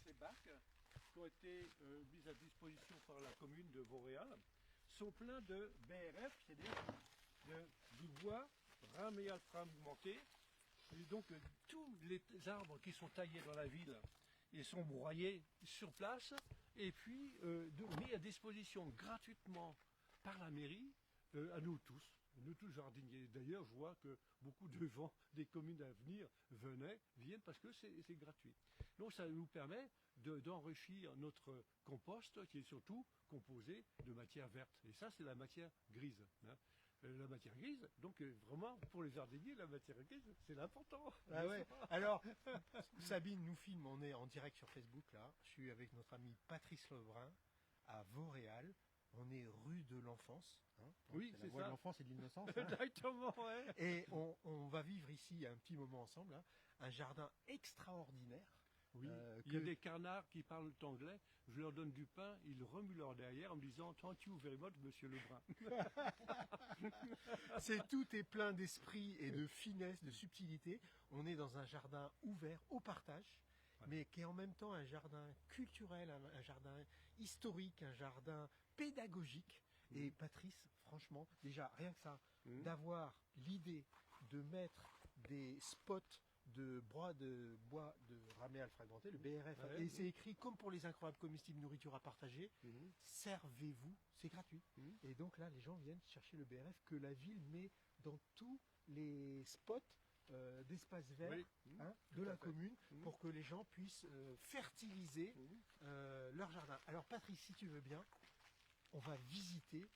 ces bacs qui ont été mis à disposition par la commune de Vauréal sont pleins de BRF, c'est-à-dire du bois raméal fragmenté. Et donc tous les arbres qui sont taillés dans la ville ils sont broyés sur place et puis mis à disposition gratuitement par la mairie à nous tous jardiniers. D'ailleurs, je vois que beaucoup de gens des communes à venir viennent parce que c'est gratuit. Donc ça nous permet d'enrichir notre compost qui est surtout composé de matière verte. Et ça, c'est la matière grise. Hein. La matière grise, donc vraiment pour les jardiniers, la matière grise, c'est l'important. Ah ouais. Alors, Sabine nous filme, on est en direct sur Facebook là. Je suis avec notre ami Patrice Lebrun à Vauréal. On est rue de l'Enfance. Hein, oui, c'est ça. De l'enfance et de l'innocence. Hein. Exactement, ouais. Et on va vivre ici un petit moment ensemble. Hein, un jardin extraordinaire. Oui, il y a des canards qui parlent anglais, je leur donne du pain, ils remuent leur derrière en me disant « Thank you very much, monsieur Lebrun ». Tout est plein d'esprit et de finesse, de subtilité. On est dans un jardin ouvert au partage, mais qui est en même temps un jardin culturel, un jardin historique, un jardin pédagogique. Et Patrice, franchement, déjà, rien que ça, d'avoir l'idée de mettre des spots de bois de raméal fragmenté, le BRF, et c'est écrit comme pour les incroyables comestibles nourriture à partager, servez-vous, c'est gratuit. Et donc là, les gens viennent chercher le BRF que la ville met dans tous les spots d'espaces verts de la commune pour que les gens puissent fertiliser leur jardin. Alors Patrice, si tu veux bien, on va visiter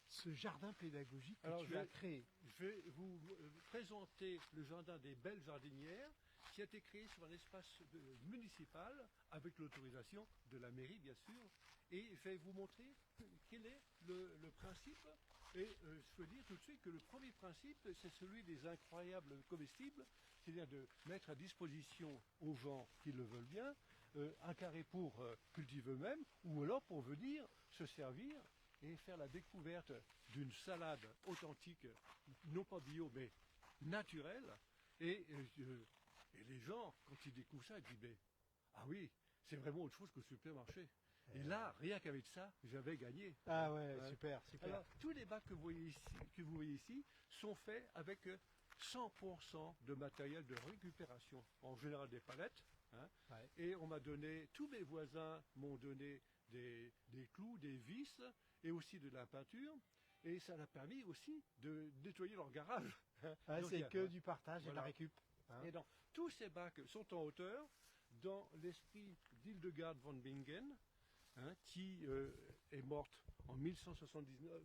ce jardin pédagogique que tu as créé. Je vais vous présenter le jardin des belles jardinières qui a été créé sur un espace municipal avec l'autorisation de la mairie bien sûr et je vais vous montrer quel est le principe et je veux dire tout de suite que le premier principe c'est celui des incroyables comestibles, c'est-à-dire de mettre à disposition aux gens qui le veulent bien un carré pour cultiver eux-mêmes ou alors pour venir se servir et faire la découverte d'une salade authentique, non pas bio, mais naturelle. Et les gens, quand ils découvrent ça, ils disent, mais, ah oui, c'est vraiment autre chose que le supermarché. Et là, rien qu'avec ça, j'avais gagné. Ah ouais, super. Alors, tous les bacs que vous voyez ici sont faits avec 100% de matériel de récupération, en général des palettes. Hein, et on m'a donné, tous mes voisins m'ont donné des clous, des vis et aussi de la peinture. Et ça a permis aussi de nettoyer leur garage. C'est que du partage et de la récup. Hein. Et donc, tous ces bacs sont en hauteur dans l'esprit d'Hildegard von Bingen, qui est morte en 1179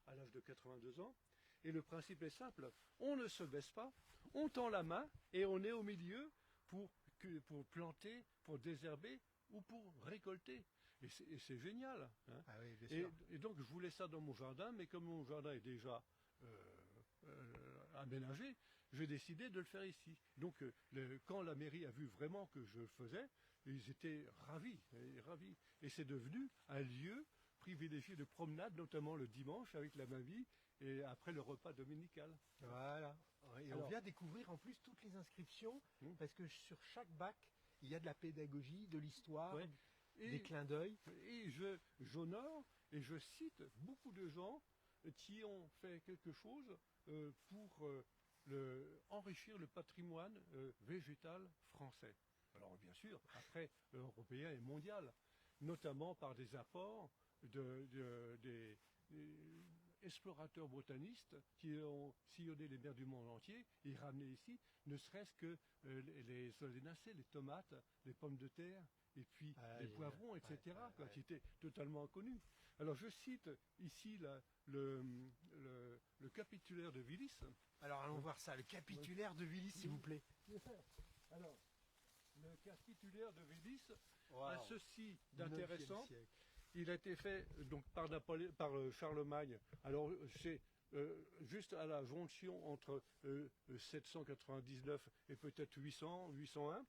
à l'âge de 82 ans. Et le principe est simple, on ne se baisse pas, on tend la main et on est au milieu pour planter, pour désherber ou pour récolter. Et c'est génial. Hein. Ah oui, bien sûr. Et donc je voulais ça dans mon jardin, mais comme mon jardin est déjà aménagé, j'ai décidé de le faire ici. Donc quand la mairie a vu vraiment que je le faisais, ils étaient ravis. Et c'est devenu un lieu privilégié de promenade, notamment le dimanche avec la mamie et après le repas dominical. Voilà. Et alors, on vient découvrir en plus toutes les inscriptions, parce que sur chaque bac, il y a de la pédagogie, de l'histoire, des clins d'œil. Et j'honore et je cite beaucoup de gens qui ont fait quelque chose pour enrichir le patrimoine végétal français. Alors bien sûr, après européen et mondial, notamment par des apports des explorateurs botanistes qui ont sillonné les mers du monde entier et ramené ici, ne serait-ce que les solenacées, les tomates, les pommes de terre, et puis les poivrons, etc., qui étaient totalement inconnus. Alors je cite ici le capitulaire de Willis. Alors allons voir ça, le capitulaire de Willis, s'il vous plaît. Alors, le capitulaire de Willis a ceci d'intéressant. Il a été fait donc par Charlemagne. Alors c'est juste à la jonction entre 799 et peut-être 801.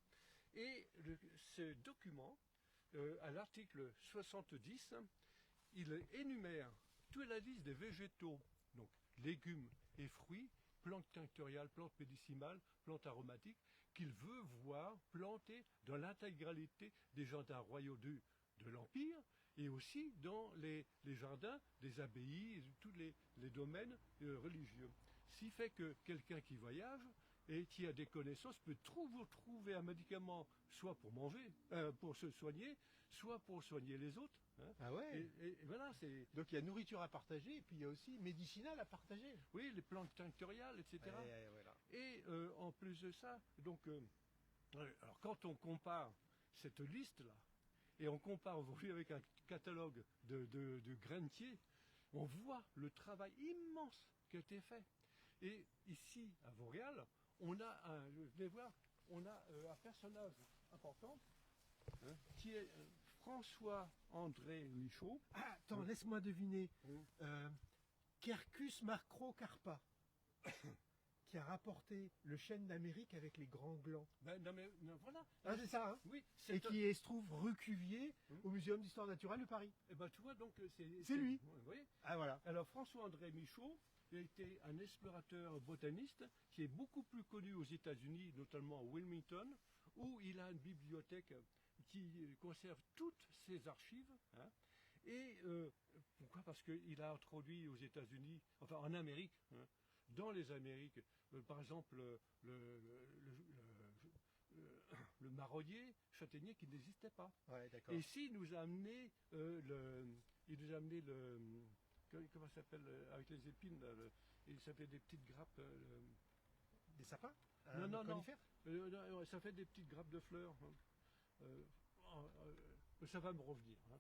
Et ce document, à l'article 70, il énumère toute la liste des végétaux, donc légumes et fruits, plantes tinctoriales, plantes médicinales, plantes aromatiques, qu'il veut voir plantés dans l'intégralité des jardins royaux de l'Empire et aussi dans les jardins des abbayes et de tous les domaines religieux. Ce qui fait que quelqu'un qui voyage et qui a des connaissances peut trouver un médicament soit pour manger, pour se soigner, soit pour soigner les autres. Hein. Ah ouais. Et voilà, c'est... Donc il y a nourriture à partager et puis il y a aussi médicinal à partager. Oui, les plantes tinctoriales, etc. Voilà. Et en plus de ça, donc, alors quand on compare cette liste-là, et on compare aujourd'hui avec un catalogue de grainetiers, on voit le travail immense qui a été fait. Et ici, à Vauréal, on a un personnage important, hein, qui est François-André Michaud. Ah, attends, laisse-moi deviner. Oui. Quercus macrocarpa, qui a rapporté le chêne d'Amérique avec les grands glands. Non, voilà. Ah, c'est ça, hein. Oui, Et qui se trouve rue Cuvier au Muséum d'Histoire Naturelle de Paris. Et ben tu vois, donc C'est lui. Vous voyez. Ah voilà. Alors François-André Michaud a été un explorateur botaniste qui est beaucoup plus connu aux États-Unis, notamment à Wilmington, où il a une bibliothèque qui conserve toutes ses archives. Hein. Et pourquoi? Parce qu'il a introduit aux États-Unis, enfin en Amérique, hein, dans les Amériques, par exemple le marronnier châtaignier qui n'existait pas. Ouais, d'accord. Et ici, il nous a amené comment ça s'appelle, avec les épines, là, il s'appelle des petites grappes. Des sapins? Non. Conifères? Ça fait des petites grappes de fleurs. Hein. Ça va me revenir. Hein.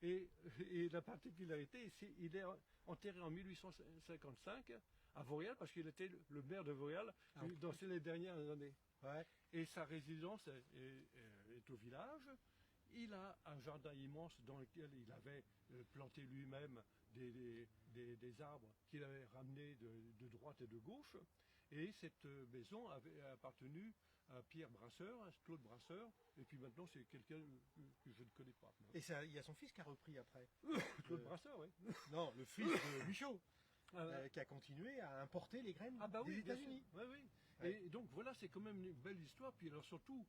Ouais. Et la particularité, il est enterré en 1855 à Vauréal, parce qu'il était le maire de Vauréal dans les dernières années. Ouais. Et sa résidence est au village. Il a un jardin immense dans lequel il avait planté lui-même des arbres qu'il avait ramenés de droite et de gauche. Et cette maison avait appartenu à Pierre Brasseur, à Claude Brasseur, et puis maintenant c'est quelqu'un que je ne connais pas. Et ça, il y a son fils qui a repris après. Claude Brasseur, oui. Non, le fils de Michaud, Ouais. qui a continué à importer les graines Ah bah des oui, bien sûr. États-Unis. Oui, oui. Ouais. Et donc voilà, c'est quand même une belle histoire. Puis alors surtout,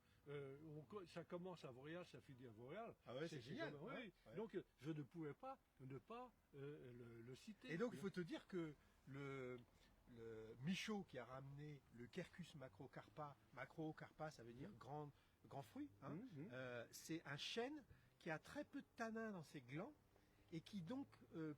ça commence à Vauréal, ça finit à Vauréal. Ah ouais, c'est génial. quand même- oui, Ouais, oui. ouais. Donc je ne pouvais pas ne pas le citer. Et donc il faut te dire que le Michaud qui a ramené le Quercus macrocarpa, ça veut dire grand fruit, hein, c'est un chêne qui a très peu de tanins dans ses glands et qui donc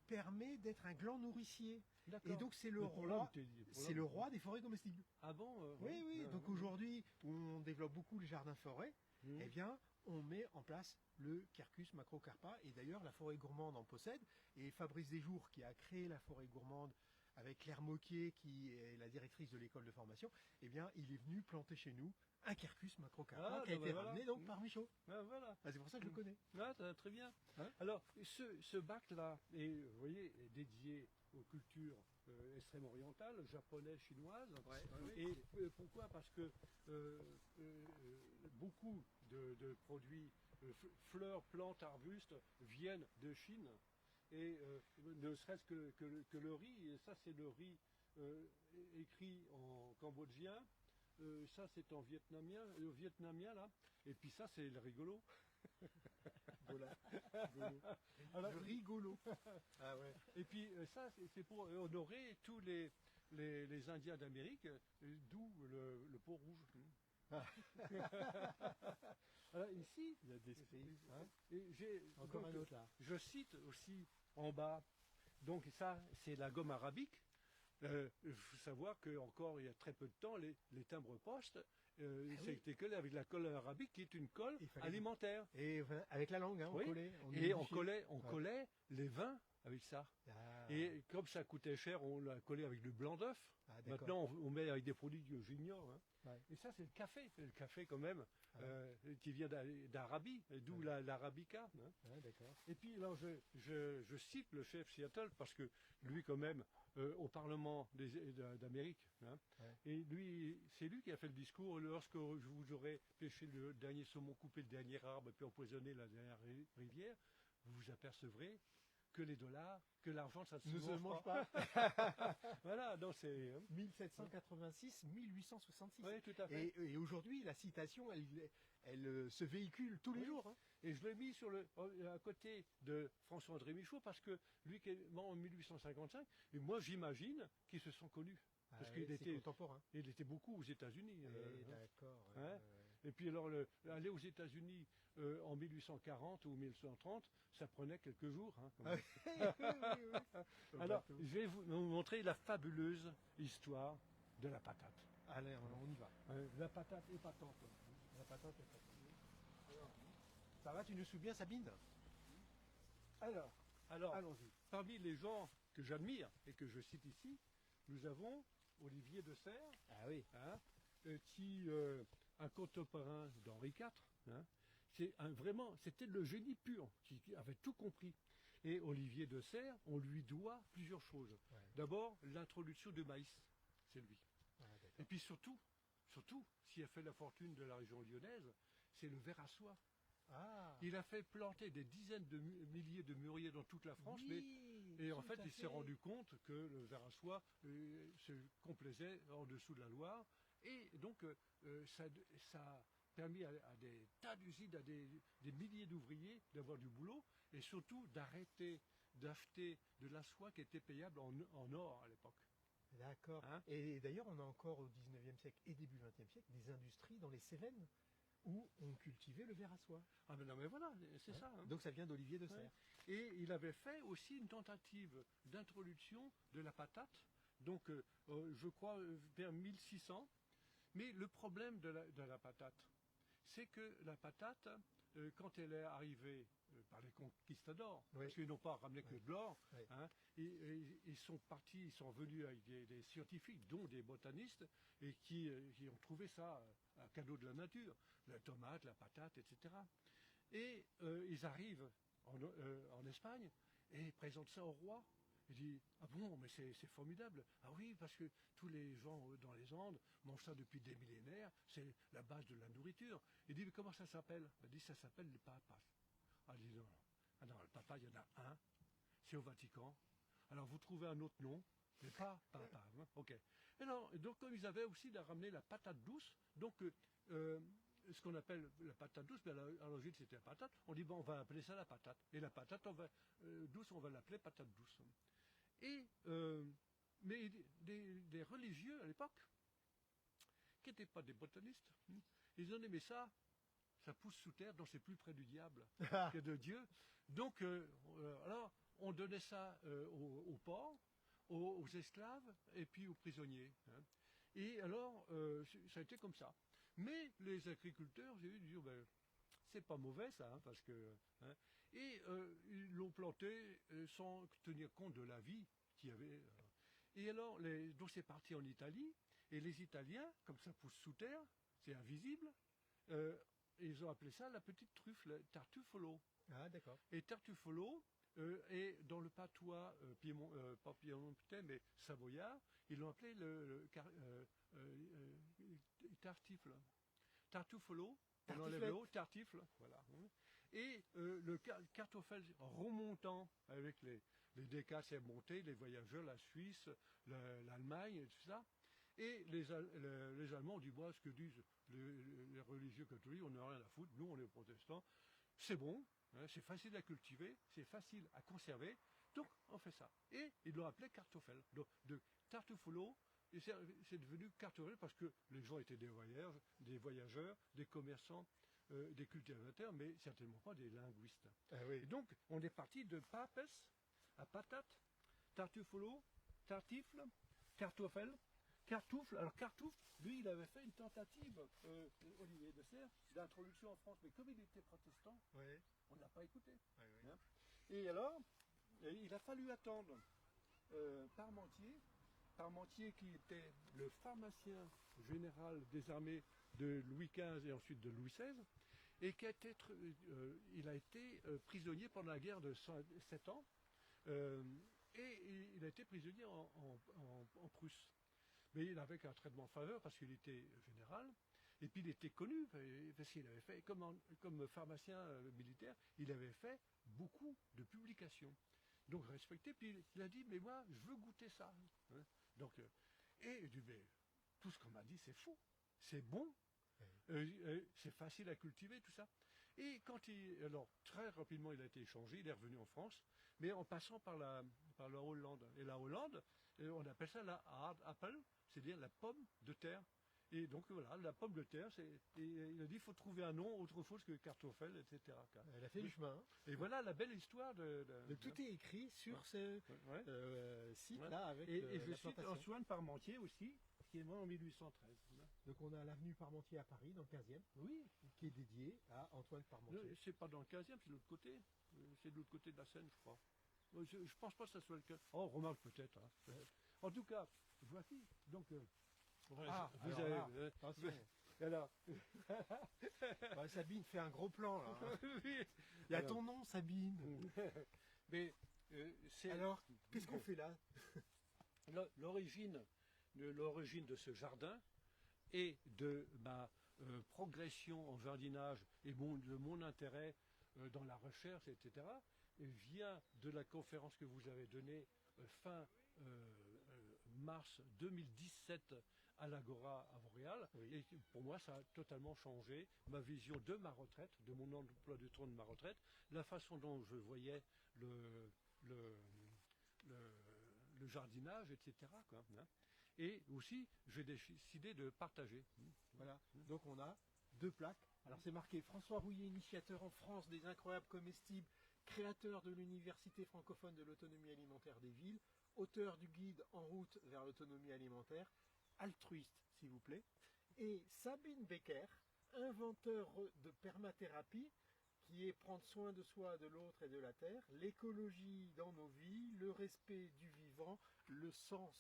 permet d'être un gland nourricier. D'accord. Et donc c'est le Mais pour l'homme, roi, t'es dit, pour c'est l'homme. le roi des forêts comestibles. Ah bon Oui, oui. Donc ouais. aujourd'hui, où on développe beaucoup les jardins forêts, Mhm. eh bien, on met en place le Quercus macrocarpa. Et d'ailleurs, la forêt gourmande en possède. Et Fabrice Desjours, qui a créé la forêt gourmande avec Claire Moquier, qui est la directrice de l'école de formation, eh bien, il est venu planter chez nous un Quercus macrocarpa Ah, qui a bah été voilà. ramené donc par Michaud. Ah, voilà. Ah, c'est pour ça que je le connais. Ah, très bien. Hein. Alors, ce bac-là est, vous voyez, est dédié aux cultures extrême orientales, japonaises, chinoises. Et pourquoi? Parce que beaucoup de produits, fleurs, plantes, arbustes, viennent de Chine. Et ne serait-ce que le riz, et ça c'est le riz écrit en cambodgien, ça c'est en vietnamien là, et puis ça c'est le rigolo. Voilà. Alors, Rigolo. Ah ouais. et puis ça c'est pour honorer tous les Indiens d'Amérique, d'où le peau rouge. Alors, ici, Il y a des esprits. Hein. encore un autre là. Je cite aussi en bas, donc ça c'est la gomme arabique. Il faut savoir qu'encore il y a très peu de temps, les timbres-poste, c'était collé avec la colle arabique qui est une colle Il fallait- alimentaire. Et avec la langue, hein, on Oui. collait. Et on humidifiait. collait les vins avec ça. Ah. Et comme ça coûtait cher, on l'a collé avec du blanc d'œuf. Ah, d'accord. Maintenant, on met avec des produits que j'ignore. Hein. Ouais. Et ça, c'est le café. Le café, quand même, Ah. qui vient d'Arabie, d'où Ouais. l'arabica. Hein. Ah, d'accord. Et puis, alors, je cite le chef Seattle parce que lui, quand même, au Parlement d'Amérique, hein, Ouais. et lui, c'est lui qui a fait le discours lorsque je vous aurai pêché le dernier saumon, coupé le dernier arbre, et puis empoisonné la dernière rivière, vous vous apercevrez que les dollars, que l'argent, ça Ne se se mange mange pas. pas. Voilà, donc c'est... 1786, 1866. Oui, tout à fait. Et aujourd'hui, la citation, elle se véhicule tous les Oui. jours. Hein. Et je l'ai mis à côté de François-André Michaud parce que lui qui est mort en 1855, et moi j'imagine qu'ils se sont connus. Parce qu'il c'est était, contemporain. il était beaucoup aux États-Unis. D'accord. Hein. Et puis alors, aller aux États-Unis en 1840 ou 1930, ça prenait quelques jours. Hein, quand même. Alors, je vais vous montrer la fabuleuse histoire de la patate. Allez, on y va. La patate épatante. La patate est faite. Ça va, tu nous souviens, Sabine? Alors, Allons-y. parmi les gens que j'admire et que je cite ici, nous avons Olivier de Serres, Ah oui. hein, qui un contemporain d'Henri IV. Hein, c'était le génie pur qui avait tout compris. Et Olivier de Serres, on lui doit plusieurs choses. Ouais. D'abord, l'introduction du maïs, c'est lui. Ah, Et puis surtout, s'il a fait la fortune de la région lyonnaise, c'est le verre à soie. ah. Il a fait planter des dizaines de milliers de mûriers dans toute la France, Oui, et en tout fait, à il s'est rendu compte que le verre à soie se complaisait en dessous de la Loire, et donc ça a permis à des tas d'usines, à des milliers d'ouvriers d'avoir du boulot, et surtout d'arrêter d'acheter de la soie qui était payable en or à l'époque. D'accord. Hein. Et d'ailleurs, on a encore au 19e siècle et début 20e siècle des industries dans les Cévennes où on cultivait le verre à soie. Ah ben non mais voilà, c'est Hein. ça. Hein. Donc ça vient d'Olivier de Serres. Ouais. Et il avait fait aussi une tentative d'introduction de la patate, donc je crois vers 1600. Mais le problème de la patate, c'est que la patate, quand elle est arrivée par les conquistadors, Oui. parce qu'ils n'ont pas ramené que de l'or, Oui. hein, ils sont partis, ils sont venus avec des scientifiques, dont des botanistes, et qui ont trouvé ça un cadeau de la nature, la tomate, la patate, etc. Et ils arrivent en Espagne et ils présentent ça au roi. Il dit, ah bon, mais c'est formidable. Ah oui, parce que tous les gens dans les Andes mangent ça depuis des millénaires, c'est la base de la nourriture. Il dit, mais comment ça s'appelle? Il dit, ça s'appelle le papas. Ah, il dit, non, ah non, le papa, il y en a un, c'est au Vatican. Alors vous trouvez un autre nom, mais pas papa. Hein, ok. Et non, donc comme ils avaient aussi ramené la patate douce, donc ce qu'on appelle la patate douce, mais à l'origine c'était la patate, on dit, bon, on va appeler ça la patate. Et la patate douce, on va l'appeler patate douce. Et, mais des religieux à l'époque, qui n'étaient pas des botanistes, ils ont aimé ça pousse sous terre, donc c'est plus près du diable que de Dieu. Donc, alors, on donnait ça aux porcs, aux esclaves et puis aux prisonniers. Hein. Et alors, ça a été comme ça. Mais les agriculteurs, j'ai dit, ben, c'est pas mauvais ça, hein, parce que... Hein, et ils l'ont planté sans tenir compte de la vie qu'il y avait. Et alors, donc c'est parti en Italie, et les Italiens, comme ça pousse sous terre, c'est invisible, ils ont appelé ça la petite truffe, le tartufolo. Ah, d'accord. Et tartufolo, est dans le patois pas piémontais, mais savoyard, ils l'ont appelé le tartifle. Tartufolo, on enlève le haut, tartifle, voilà. Et le cartoffel remontant avec les décas, c'est monté, les voyageurs, la Suisse, l'Allemagne, et tout ça. Et les Allemands ont dit, moi, ce que disent les religieux catholiques, on n'a rien à foutre, nous on est protestants, c'est bon, hein, c'est facile à cultiver, c'est facile à conserver, donc on fait ça. Et ils l'ont appelé cartoffel. Donc de tartufolo, c'est devenu cartoffel parce que les gens étaient des voyageurs, des commerçants, des cultivateurs, mais certainement pas des linguistes. Ah, oui. Et donc on est parti de papes à patate, tartufolo, tartifle, cartoffel, Cartoufle. Alors Cartoufle, lui, il avait fait une tentative, Olivier de Serres, d'introduction en France, mais comme il était protestant, Ouais. on ne l'a pas écouté. Ouais, ouais. Hein. Et alors, il a fallu attendre Parmentier qui était le pharmacien général des armées de Louis XV et ensuite de Louis XVI, et qui il a été prisonnier pendant la guerre de 7 ans, et il a été prisonnier en Prusse. Mais il avait un traitement en faveur parce qu'il était général, et puis il était connu, parce qu'il avait fait, comme pharmacien militaire, il avait fait beaucoup de publications. donc respecté, puis il a dit, mais moi, je veux goûter ça. Hein. Donc, et du mais tout ce qu'on m'a dit, c'est faux, c'est bon, c'est facile à cultiver, tout ça. Et alors très rapidement, il a été échangé, il est revenu en France, mais en passant par la Hollande. Et la Hollande, on appelle ça la hard apple, c'est-à-dire la pomme de terre. Et donc voilà, la pomme de terre, il a dit, il faut trouver un nom autre chose que Kartoffel, etc. Elle a fait du chemin. Hein. Et voilà la belle histoire tout est écrit sur ce site-là avec et je la cite plantation. Antoine Parmentier aussi, qui est mort en 1813. Donc on a l'avenue Parmentier à Paris, dans le 15e, Oui. qui est dédiée à Antoine Parmentier. C'est pas dans le 15e, c'est de l'autre côté. C'est de l'autre côté de la Seine, je crois. Je pense pas que ça soit le cas. Oh, remarque peut-être. Hein. En tout cas, voici. Donc, vous avez... attention. Alors, Sabine fait un gros plan là. Hein. oui. Il y a ton nom, Sabine. Mais alors, qu'est-ce qu'on fait là? L'origine de ce jardin et de ma progression en jardinage et de mon intérêt dans la recherche, etc., vient de la conférence que vous avez donnée fin mars 2017 à l'Agora à Montréal. Oui. Et pour moi, ça a totalement changé ma vision de ma retraite, de mon emploi du temps de ma retraite, la façon dont je voyais le jardinage, etc. Quoi, hein. Et aussi, j'ai décidé de partager. Voilà. Donc on a 2 plaques. Alors c'est marqué François Rouillet, initiateur en France des incroyables comestibles, créateur de l'Université francophone de l'autonomie alimentaire des villes, auteur du guide En route vers l'autonomie alimentaire, altruiste s'il vous plaît, et Sabine Becker, inventeur de permathérapie, qui est prendre soin de soi, de l'autre et de la terre, l'écologie dans nos vies, le respect du vivant, le sens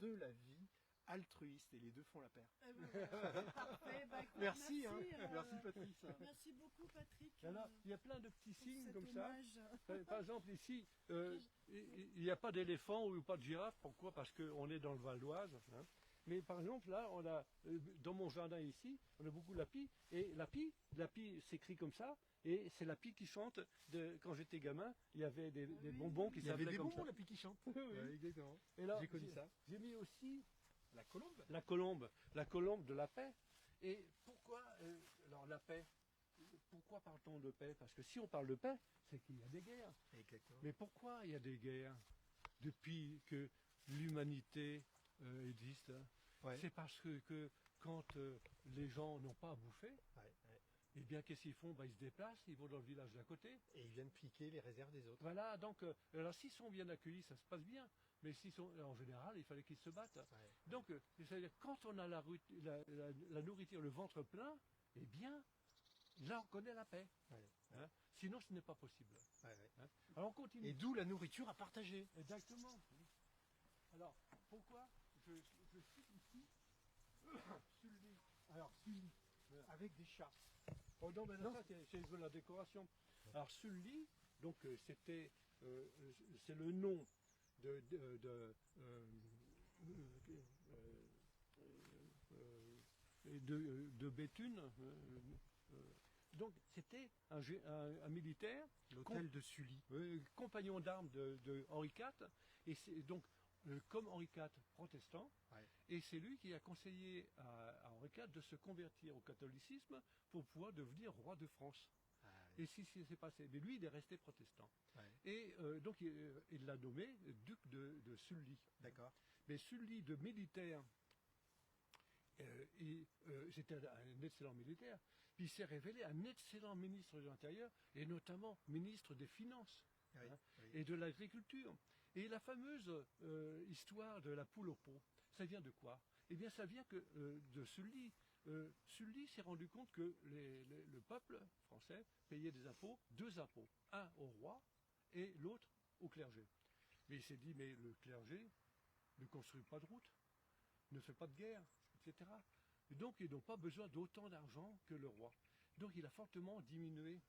de la vie, altruiste, et les deux font la paire. Parfait. Bah, écoute, Merci, hein. merci, Merci Patrice. Merci beaucoup Patrick. Alors, il y a plein de petits signes cet comme ça. hommage. Par exemple, ici, il n'y a pas d'éléphant ou pas de girafe. Pourquoi? Parce qu'on est dans le Val d'Oise. Hein. Mais par exemple, là, on a, dans mon jardin ici, on a beaucoup l'api. Et l'api s'écrit comme ça. Et c'est l'api qui chante. Quand j'étais gamin, il y avait des bonbons qui Il y avait s'appelaient des comme bonbons, ça. la pique qui chante. Oui. Exactement. Et là, J'ai connu ça. J'ai mis aussi La colombe. la colombe de la paix. Et pourquoi, alors la paix, pourquoi parle-t-on de paix? Parce que si on parle de paix, c'est qu'il y a des guerres. Exactement. Mais pourquoi il y a des guerres depuis que l'humanité existe? Ouais. C'est parce que quand les gens n'ont pas à bouffer, Ouais. eh bien qu'est-ce qu'ils font? Ils se déplacent, ils vont dans le village d'à côté. Et ils viennent piquer les réserves des autres. Voilà, donc alors s'ils sont bien accueillis, ça se passe bien. Mais s'ils sont, en général, il fallait qu'ils se battent. Ouais. Donc, c'est-à-dire quand on a la nourriture, le ventre plein, eh bien, là on connaît la paix. Ouais. Hein. Sinon, ce n'est pas possible. Ouais. Hein. Alors on continue. Et d'où la nourriture à partager. Exactement. Alors, pourquoi je cite ici Sully. Alors, Sully. Avec des chats. Oh non, mais Non. ça, c'est de la décoration. Alors, Sully, donc, c'est le nom de Béthune. Donc, c'était un militaire, L'hôtel de Sully. compagnon d'armes de Henri IV, et c'est donc comme Henri IV protestant, Ouais. et c'est lui qui a conseillé à Henri IV de se convertir au catholicisme pour pouvoir devenir roi de France. Et si c'est passé, mais lui il est resté protestant. Ouais. Et donc il l'a nommé duc de Sully. D'accord. Mais Sully de militaire, c'était un excellent militaire, puis il s'est révélé un excellent ministre de l'Intérieur, et notamment ministre des Finances. Oui. Hein, Oui. et de l'agriculture. Et la fameuse histoire de la poule au pot, ça vient de quoi? Eh bien, ça vient de Sully. Sully s'est rendu compte que le peuple français payait des impôts, 2 impôts, un au roi et l'autre au clergé. Mais il s'est dit, mais le clergé ne construit pas de route, ne fait pas de guerre, etc. Et donc, ils n'ont pas besoin d'autant d'argent que le roi. Donc, il a fortement diminué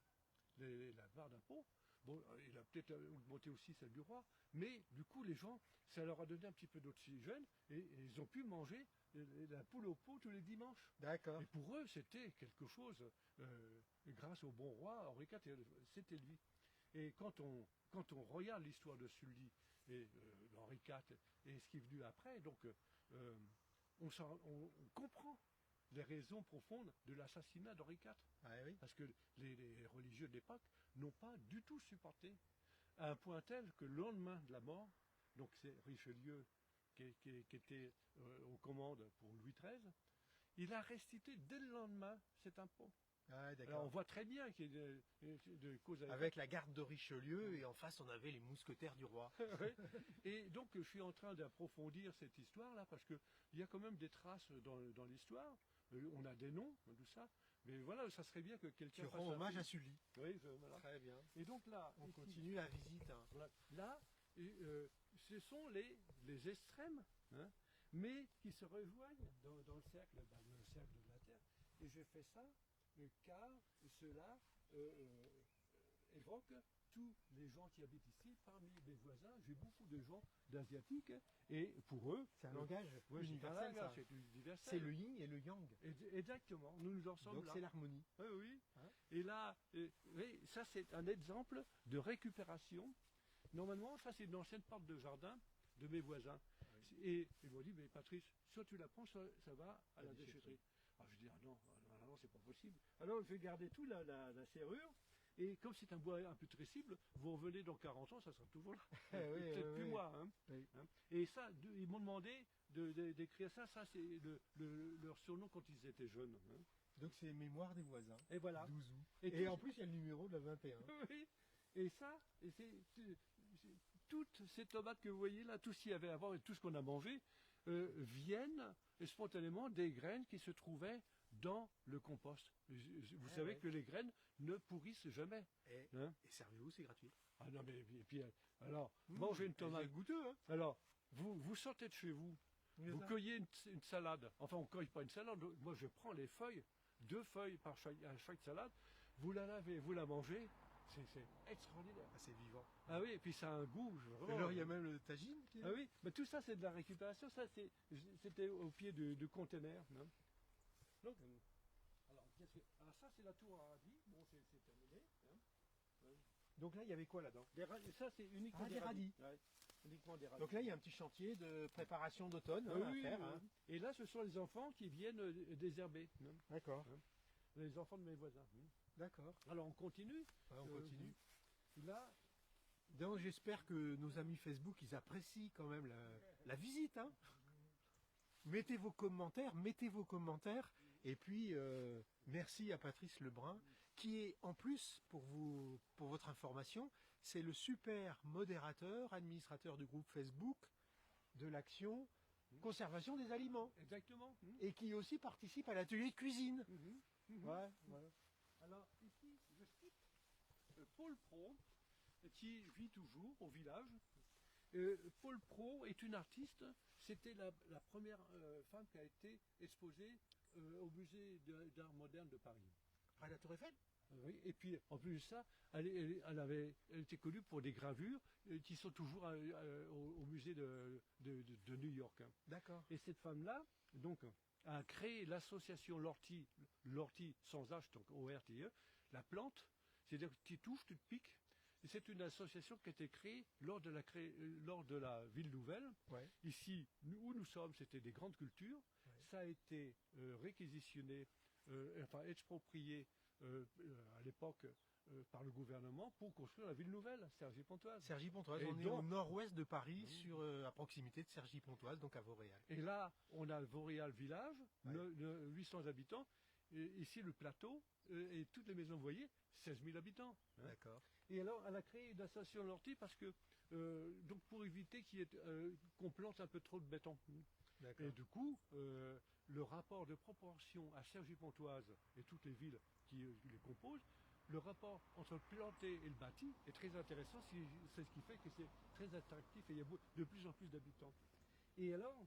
la part d'impôts. Bon, il a peut-être augmenté aussi celle du roi, mais du coup, les gens, ça leur a donné un petit peu d'oxygène et ils ont pu manger la poule au pot tous les dimanches. D'accord. Et pour eux, c'était quelque chose, grâce au bon roi Henri IV, c'était lui. Et quand on regarde l'histoire de Sully et d'Henri IV et ce qui est venu après, donc on comprend les raisons profondes de l'assassinat d'Henri IV. Ah oui. Parce que les religieux de l'époque n'ont pas du tout supporté, à un point tel que le lendemain de la mort, donc c'est Richelieu qui était aux commandes pour Louis XIII, il a restitué dès le lendemain cet impôt. Ah, Alors on voit très bien qu'il y a de cause à effet. Avec la garde de Richelieu et en face on avait les mousquetaires du roi. Ouais. Et donc je suis en train d'approfondir cette histoire-là parce qu'il y a quand même des traces dans l'histoire. On a des noms, tout ça. Mais voilà, ça serait bien que quelqu'un Tu fasse rends un hommage film. à Sully. Oui, voilà. Très bien. Et donc là, On ici, continue la visite. Hein. voilà. Là, ce sont les extrêmes, hein, mais qui se rejoignent dans le cercle, le cercle de la Terre. Et je fais ça car cela évoque tous les gens qui habitent ici. Parmi mes voisins, j'ai beaucoup de gens d'asiatiques et pour eux, C'est un langage ouais, universel. Ça. c'est universel. C'est le yin et le yang. Exactement, nous en sommes Donc là. c'est l'harmonie. Oui, oui. Hein? Et là, oui, ça c'est un exemple de récupération. Normalement, ça c'est une ancienne porte de jardin de mes voisins. Et ils m'ont dit, mais Patrice, soit tu la prends, soit ça va à la déchetterie. Alors je dis, ah non, c'est pas possible. Alors je vais garder tout la serrure. Et comme c'est un bois imputrescible, vous revenez dans 40 ans, ça sera toujours là. Peut-être plus moi. Hein. Oui. Hein. Et ça, ils m'ont demandé d'écrire ça. Ça, c'est leur surnom quand ils étaient jeunes. Hein. Donc c'est Mémoire des voisins. Et voilà. 12 août. Et Et tout- en plus il y a le numéro de la 21. Oui. Et ça, toutes ces tomates que vous voyez là, tout ce qu'il y avait avant et tout ce qu'on a mangé, viennent spontanément des graines qui se trouvaient dans le compost. Vous savez ouais. que les graines ne pourrissent jamais. Et Hein. servez-vous, c'est gratuit. Ah non, mais et puis alors, mangez une tomate. C'est goûteux, hein. Alors, vous sortez de chez vous, vous cueillez une salade. Enfin, on ne cueille pas une salade. Moi, je prends les feuilles, 2 feuilles à chaque salade. Vous la lavez, vous la mangez. C'est extraordinaire. Ah, c'est vivant. Ah oui, et puis ça a un goût. Et Vraiment. alors il y a même le tagine qui est Ah oui, mais tout ça c'est de la récupération. Ça c'était au pied de conteneurs. Hein. Donc, alors ça c'est la tour à radis. Bon, c'est terminé. Hein. Donc là il y avait quoi là-dedans? Ça c'est uniquement Ah, des radis. Ouais, uniquement des radis. Donc là il y a un petit chantier de préparation d'automne Ah à oui, faire. oui, Hein. oui. Et là ce sont les enfants qui viennent désherber. Hein. D'accord. Les enfants de mes voisins. Hein. D'accord. Alors on continue. Ouais, on continue. Là, Donc j'espère que nos amis Facebook ils apprécient quand même la visite. Hein. Mettez vos commentaires. Et puis merci à Patrice Lebrun qui est en plus pour votre information, c'est le super modérateur, administrateur du groupe Facebook de l'action conservation des aliments exactement. et qui aussi participe à l'atelier de cuisine. Ouais, voilà. Alors ici, je cite Paul Pro, qui vit toujours au village. Paul Pro est une artiste. C'était la première femme qui a été exposée au musée d'art moderne de Paris. À la Tour Eiffel. Oui, et puis en plus de ça, elle était connue pour des gravures qui sont toujours au musée de New York. Hein. D'accord. Et cette femme-là, donc, a créé l'association l'ortie sans H, donc ORTE, la plante, c'est-à-dire que tu touches, tu te piques. Et c'est une association qui a été créée lors de la ville nouvelle. Ouais. Ici, où nous sommes, c'était des grandes cultures. Ouais. Ça a été réquisitionné, enfin exproprié à l'époque par le gouvernement pour construire la ville nouvelle, Cergy-Pontoise. Cergy-Pontoise, Et on est donc- au nord-ouest de Paris, à proximité de Cergy-Pontoise, donc à Vauréal. Et là, on a Vauréal village, Ouais. 800 habitants. Et ici, le plateau, et toutes les maisons, vous voyez, 16 000 habitants. Hein. D'accord. Et alors, elle a créé une association l'ortie parce que, donc pour éviter qu'on plante un peu trop de béton. D'accord. Et du coup, le rapport de proportion à Cergy-Pontoise et toutes les villes qui les composent, le rapport entre le planté et le bâti est très intéressant. C'est ce qui fait que c'est très attractif et il y a de plus en plus d'habitants. Et alors,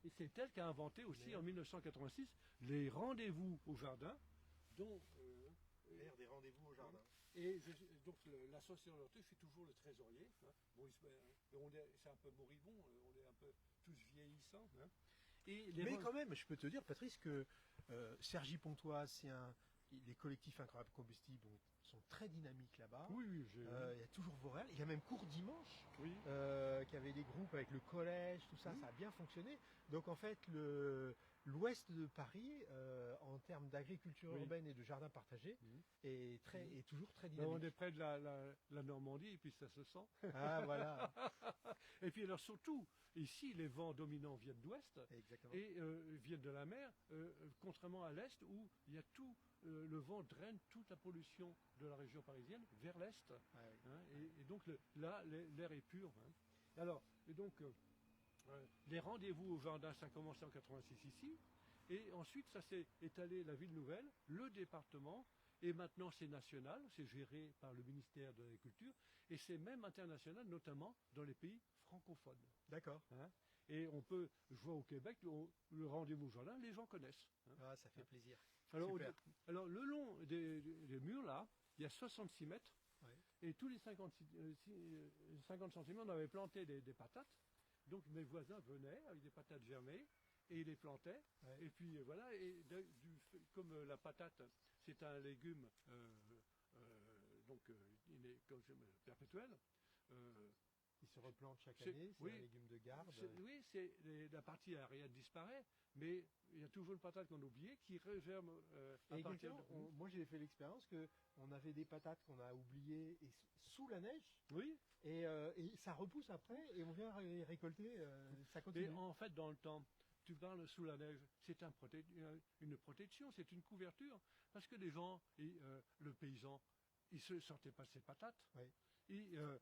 et c'est elle qui a inventé aussi en 1986 les rendez-vous au jardin, dont Faire des rendez-vous au jardin. et donc l'association Lortie, je suis toujours le trésorier. Hein. Bon, c'est un peu moribond, on est un peu tous vieillissants. Hein. Et Mais quand même, je peux te dire, Patrice, que Cergy-Pontoise, les collectifs Incroyable Combustible sont très dynamiques là-bas. Oui, oui, Il y a toujours Vauréal. Il y a même Cours Dimanche, oui. qui avait des groupes avec le collège, tout ça, ça a bien fonctionné. Donc en fait, l'ouest de Paris, en termes d'agriculture urbaine et de jardins partagés, est toujours très dynamique. On est près de la Normandie et puis ça se sent. Ah voilà. Et puis alors surtout, ici, les vents dominants viennent d'ouest Exactement. et viennent de la mer, contrairement à l'est où il y a tout, le vent draine toute la pollution de la région parisienne vers l'est. Ah oui. Hein, et donc là, l'air est pur. Hein. Alors, et donc, les rendez-vous au jardin, ça a commencé en 86 ici, et ensuite ça s'est étalé la ville nouvelle, le département, et maintenant c'est national, c'est géré par le ministère de l'Agriculture, et c'est même international, notamment dans les pays francophones. D'accord. Hein. Et on peut, je vois au Québec, le rendez-vous au jardin, les gens connaissent. Hein. Ah, ça fait plaisir. Alors, Super. alors le long des murs là, il y a 66 mètres, Ouais. et tous les 50 centimes, on avait planté des patates. Donc mes voisins venaient avec des patates germées et ils les plantaient. Ouais. Et puis voilà, et comme la patate, c'est un légume il est perpétuel. Il se replante chaque C'est- année, c'est oui. un légume de garde. Oui, la partie aérienne disparaît, mais il y a toujours une patate qu'on a oubliée qui régerme à partir Exactement. de... Moi j'ai fait l'expérience que on avait des patates qu'on a oubliées et sous la neige Oui, et ça repousse après et on vient les récolter, ça mais continue. en fait, dans le temps, tu parles sous la neige, c'est une protection, c'est une couverture, parce que les gens, le paysan, il se sortait pas de ses patates. Oui.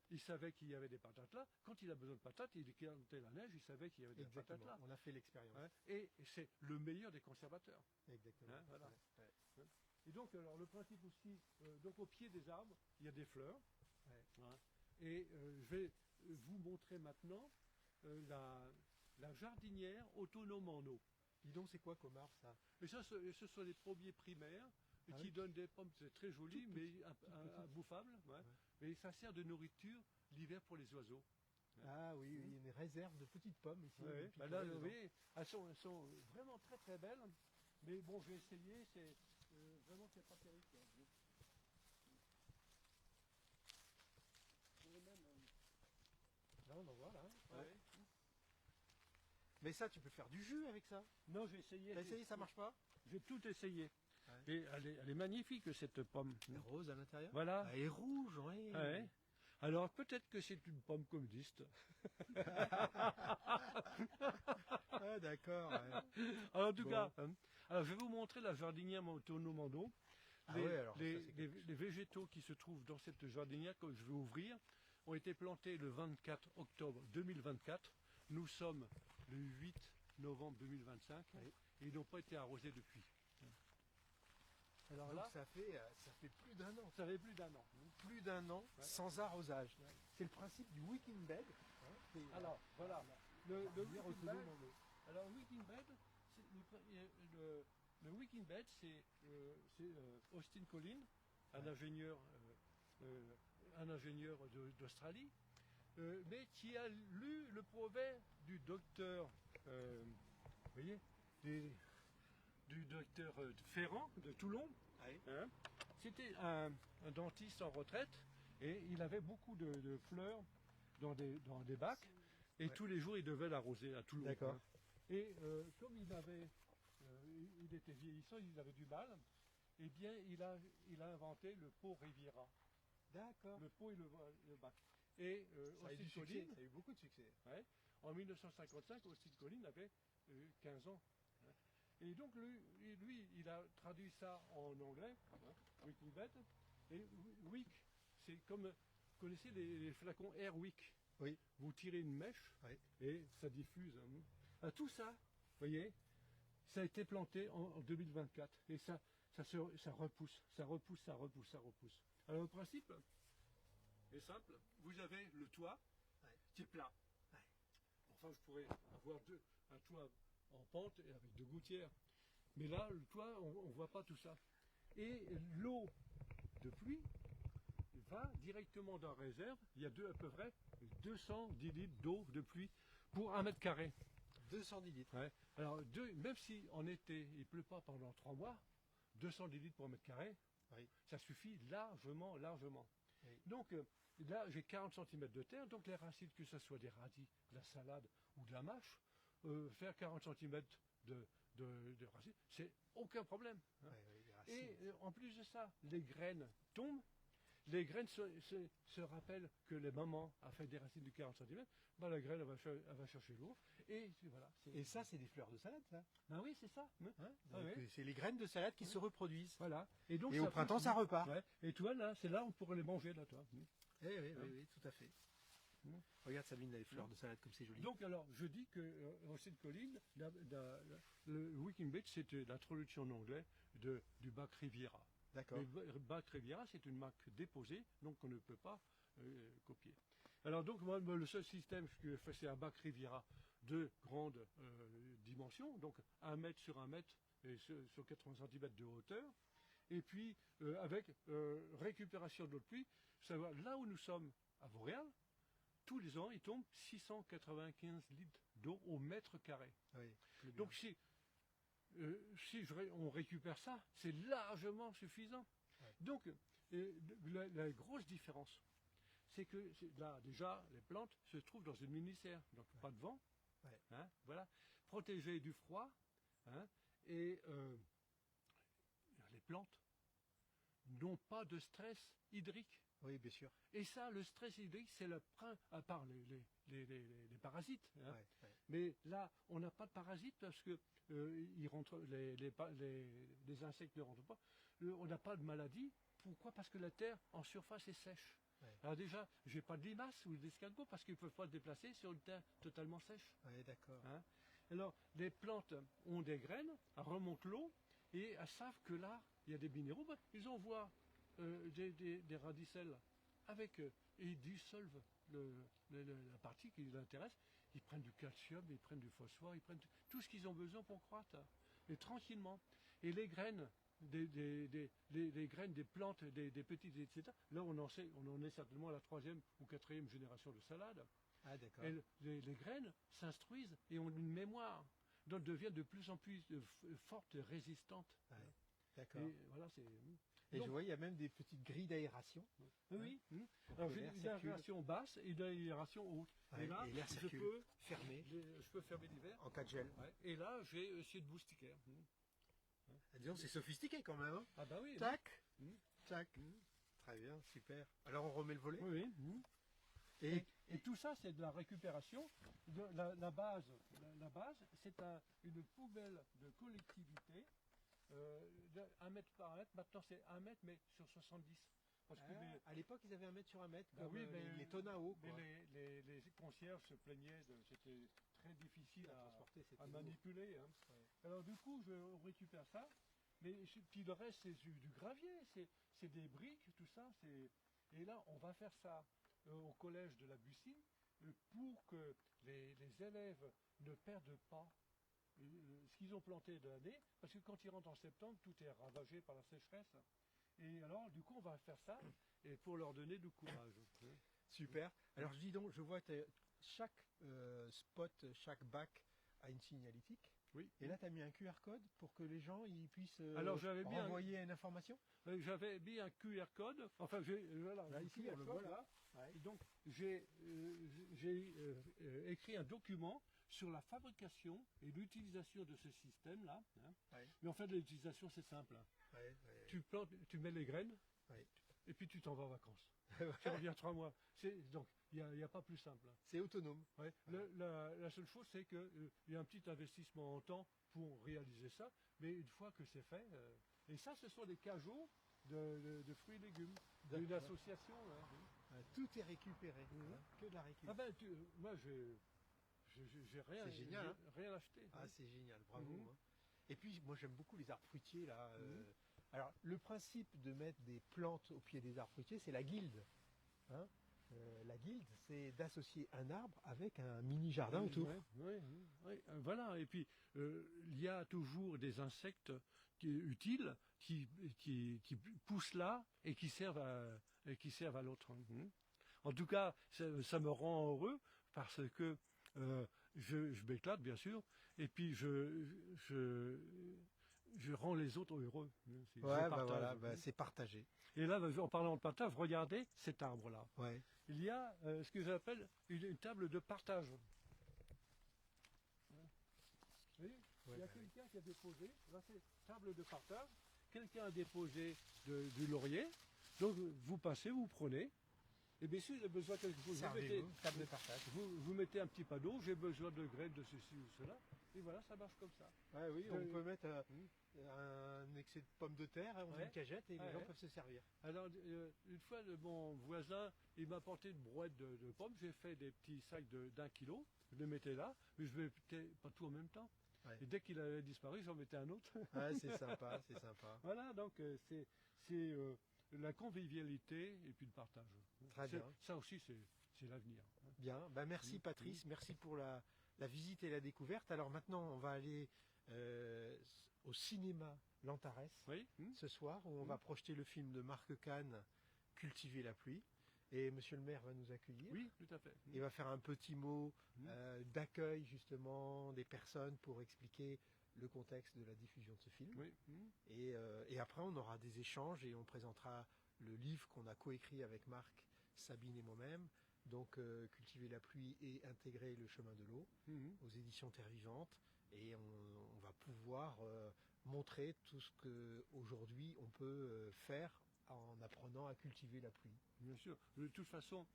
Il savait qu'il y avait des patates là. Quand il a besoin de patates, il écartait la neige, il savait qu'il y avait des patates Exactement. là. On a fait l'expérience. Hein, et c'est le meilleur des conservateurs. Exactement. Hein, voilà. Ouais. Et donc, alors, le principe aussi, donc au pied des arbres, il y a des fleurs. Ouais. Hein. Et je vais vous montrer maintenant la jardinière autonome en eau. Dis donc, c'est quoi comme arbre ça? Et ça, ce sont les premiers primaires Ah qui oui. donnent des pommes, c'est très joli, Tout mais petit. bouffables. Ouais. Ouais. Mais ça sert de nourriture l'hiver pour les oiseaux. Ah oui, oui, une réserve de petites pommes ici. Ouais, depuis bah là, quelques vous ans. voyez, elles sont vraiment très très belles. Mais bon, j'ai essayé, c'est vraiment c'est pas terrible. Quoi. Là, on en voit là. Ouais. Mais ça, tu peux faire du jus avec ça. Non, j'ai essayé. T'as essayé, ça marche pas? J'ai tout essayé. Ouais. Et elle est magnifique cette pomme. Elle est rose à l'intérieur. Voilà. Elle est rouge, oui. Ouais. Alors peut-être que c'est une pomme communiste. Ah, d'accord. Ouais. Alors, en tout Bon. cas, alors, je vais vous montrer la jardinière autonome en eau. Ah Les, ouais, alors, ça, les- c'est les- quelque chose. les végétaux qui se trouvent dans cette jardinière que je vais ouvrir ont été plantés le 24 octobre 2024. Nous sommes le 8 novembre 2025 Oui. et ils n'ont pas été arrosés depuis. Alors Donc là, ça fait plus d'un an. ça fait plus d'un an. Plus d'un an Ouais. sans arrosage. Ouais. C'est le principe du weekend bed. Hein, Alors, voilà. Le jardinière weekend autonome bed, en eau. alors, weekend bed, le weekend bed, c'est Austin Collins, un ingénieur, d'Australie, mais qui a lu le brevet du docteur, vous voyez, du docteur Ferrand de Toulon. Oui. Hein. C'était un dentiste en retraite et il avait beaucoup de fleurs dans des bacs et Ouais. tous les jours il devait l'arroser à Toulon. D'accord. Hein. Et comme il était vieillissant, il avait du mal, eh bien il a inventé le pot Riviera, D'accord. le pot et le bac. Et Ça a eu Austin du succès. Collins, Ça a eu beaucoup de succès. en 1955, Austin Collins avait 15 ans. Hein. Et donc lui, il a traduit ça en anglais, hein, Weekend Bed. Et Wick, c'est comme, vous connaissez les flacons Airwick. Oui. Vous tirez une mèche Oui. et ça diffuse. Hein. Tout ça, vous voyez, ça a été planté en 2024. Et ça repousse, ça repousse, ça repousse, ça repousse. Alors le principe est simple. Vous avez le toit Ouais. qui est plat. Ouais. Enfin, je pourrais avoir un toit en pente et avec deux gouttières. Mais là, le toit, on ne voit pas tout ça. Et l'eau de pluie va directement dans la réserve. Il y a à peu près 210 litres d'eau de pluie pour 1 mètre carré. 210 litres. Ouais. Alors, même si en été, il ne pleut pas pendant 3 mois, 210 litres pour 1 mètre carré. Oui. Ça suffit largement. Oui. Donc là, j'ai 40 cm de terre, donc les racines, que ce soit des radis, de la salade ou de la mâche, faire 40 cm de racines, c'est aucun problème. Hein. Ouais, les racines. Et en plus de ça, les graines tombent. Les graines se rappellent que les mamans a fait des racines de 40 cm, ben la graine elle va chercher l'eau. Et voilà. Et ça, c'est des fleurs de salade, ça. Ben oui, c'est ça. Hein. Hein. Ah Donc, ouais. c'est les graines de salade qui se reproduisent. Voilà. Et, donc, Et ça au printemps, pousse. ça repart. Ouais. Et toi, là, c'est là où on pourrait les manger, là, toi. Eh oui, Hein. oui, tout à fait. Mm. Regarde, Sabine, les fleurs de salade comme c'est joli. Donc, alors, je dis que en cette colline, le Wicking Beach, c'est la traduction en anglais du bac Riviera. D'accord. Le bac Riviera, c'est une marque déposée, donc on ne peut pas copier. Alors, donc, moi, le seul système que je fais, c'est un bac Riviera de grande dimension, donc 1 mètre sur 1 mètre et sur 80 cm de hauteur. Et puis, avec récupération d'eau de pluie, savoir là où nous sommes à Vauréal, tous les ans, il tombe 695 litres d'eau au mètre carré. Oui, plus bien. Donc, on récupère ça, c'est largement suffisant. Ouais. Donc, la grosse différence, c'est que là, déjà, les plantes se trouvent dans une mini-serre, donc pas de vent, Ouais. hein, voilà, protégées du froid, hein, et les plantes n'ont pas de stress hydrique. Oui, bien sûr. Et ça, le stress hydrique, c'est à part les parasites. Hein. Ouais, ouais. Mais là, on n'a pas de parasites parce que les insectes ne rentrent pas. On n'a pas de maladie. Pourquoi? Parce que la terre en surface est sèche. Ouais. Alors déjà, j'ai pas de limaces ou d'escargots parce qu'ils ne peuvent pas se déplacer sur une terre totalement sèche. Ouais, d'accord. Hein. Alors, les plantes ont des graines, elles remontent l'eau et elles savent que là, il y a des minéraux. Ben, ils envoient des radicelles avec et ils dissolvent la partie qui les intéresse. Ils prennent du calcium, ils prennent du phosphore, ils prennent tout ce qu'ils ont besoin pour croître. Et tranquillement. Et les graines, les graines des plantes, des petites, etc. Là, on en est certainement à la 3e ou 4e génération de salade. Ah, d'accord. Et les graines s'instruisent et ont une mémoire, donc deviennent de plus en plus fortes et résistantes. Ouais, d'accord. Et voilà, c'est. Et donc- je vois, il y a même des petites grilles d'aération. Oui. Pour Alors que j'ai l'air une circule. aération basse et une aération haute. Ouais, et là, et l'air je circule. peux, Fermé je peux fermer l'hiver. en cas de gel. Ouais. Et là, j'ai aussi de moustiquaire. Ah, dis donc, c'est sophistiqué quand même. Hein. Ah bah oui. Tac, Mm. tac. Très bien, super. Alors on remet le volet. Oui. Et Et tout ça, c'est de la récupération. La base, c'est une poubelle de collectivité, de 1 mètre par 1 mètre. Maintenant, c'est 1 mètre, mais sur 70. Parce que à l'époque, ils avaient 1 mètre sur 1 mètre, Bah comme oui, mais les tonnes à eau. mais Quoi. les concierges se plaignaient, c'était très difficile À transporter, c'était à lourd. manipuler. Hein. Ouais. Alors du coup, on récupère ça, mais puis le reste, c'est du gravier, c'est des briques, tout ça. Et là, on va faire ça au collège de la Bussine pour que les élèves ne perdent pas ce qu'ils ont planté de l'année, parce que quand ils rentrent en septembre, tout est ravagé par la sécheresse. Et alors, du coup, on va faire ça et pour leur donner du courage. Super. Alors je dis donc, je vois que chaque spot, chaque bac a une signalétique. Oui. Et là, tu as mis un QR code pour que les gens ils puissent Alors, j'avais mis renvoyer une information. J'avais mis un QR code. Enfin, voilà, Là, un ici, QR on le code, voit, là. là. Ouais. Et donc, j'ai écrit un document sur la fabrication et l'utilisation de ce système-là. Hein. Ouais. Mais en fait, l'utilisation, c'est simple. Hein. Ouais. Tu plantes, tu mets les graines, Ouais. et puis tu t'en vas en vacances. Tu reviens 3 mois. Donc, il n'y a pas plus simple. Hein. C'est autonome. Ouais. La seule chose, c'est qu'il y a un petit investissement en temps pour réaliser ça, mais une fois que c'est fait, et ça, ce sont des cajots de fruits et légumes, d'une D'accord. association. Hein. Tout est récupéré. Mhm. Hein, que de la récup. Ah ben, moi, j'ai rien, C'est génial, hein. rien acheté. Ah, c'est génial, bravo. Mhm. Hein. Et puis, moi, j'aime beaucoup les arbres fruitiers, là. Mhm. Alors, le principe de mettre des plantes au pied des arbres fruitiers, c'est la guilde. Hein. La guilde, c'est d'associer un arbre avec un mini-jardin autour. Oui, voilà. Et puis, il y a toujours des insectes utiles qui poussent là et qui servent à l'autre. Mhm. En tout cas, ça me rend heureux parce que je m'éclate, bien sûr, et puis je rends les autres heureux. Je Ouais, partage. voilà, c'est partagé. Et là, en parlant de partage, regardez cet arbre-là. Ouais. Il y a ce que j'appelle une table de partage. Vous voyez, il y a quelqu'un qui a déposé, là c'est table de partage, quelqu'un a déposé du laurier, donc vous passez, vous prenez, et bien sûr, il a besoin de quelque chose, Table de partage. vous mettez un petit panneau, j'ai besoin de graines de ceci ou cela, et voilà, ça marche comme ça. Ouais, oui, on peut mettre un excès de pommes de terre dans Ouais. une cagette et les Ouais. gens peuvent se servir. Alors, une fois, mon voisin, il m'a apporté une brouette de pommes. J'ai fait des petits sacs d'1 kilo. Je les mettais là, mais je ne mettais pas tout en même temps. Ouais. Et dès qu'il avait disparu, j'en mettais un autre. Ouais, c'est sympa, c'est sympa. Voilà, donc c'est la convivialité et puis le partage. Très bien. Ça aussi, c'est l'avenir. Bien, merci Patrice, merci pour la visite et la découverte. Alors maintenant, on va aller au cinéma Lantares Oui. ce soir, où on va projeter le film de Marc Kahn, Cultiver la pluie. Et monsieur le maire va nous accueillir. Oui, tout à fait. Il va faire un petit mot d'accueil justement des personnes pour expliquer le contexte de la diffusion de ce film. Oui. Et après, on aura des échanges et on présentera le livre qu'on a coécrit avec Marc, Sabine et moi-même. Donc, Cultiver la pluie et intégrer le chemin de l'eau aux éditions Terre Vivante. Et on va pouvoir montrer tout ce qu'aujourd'hui on peut faire en apprenant à cultiver la pluie. Bien sûr. De toute façon,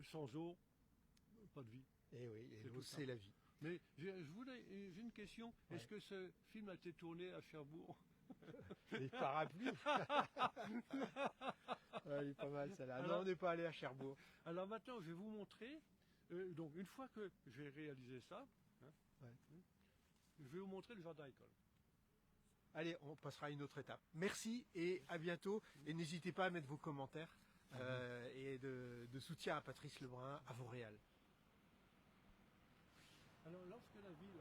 sans eau, pas de vie. Et oui, et C'est l'eau, tout ça. c'est la vie. Mais j'ai une question. Ouais. Est-ce que ce film a été tourné à Cherbourg? Les parapluies. Ouais, il est pas mal celle-là. Alors- Non, on n'est pas allé à Cherbourg. Alors maintenant, je vais vous montrer. Donc, une fois que j'ai réalisé ça, je vais vous montrer le jardin école. Allez, on passera à une autre étape. Merci et à bientôt. Et n'hésitez pas à mettre vos commentaires et de soutien à Patrice Lebrun à Vauréal. Alors, lorsque la ville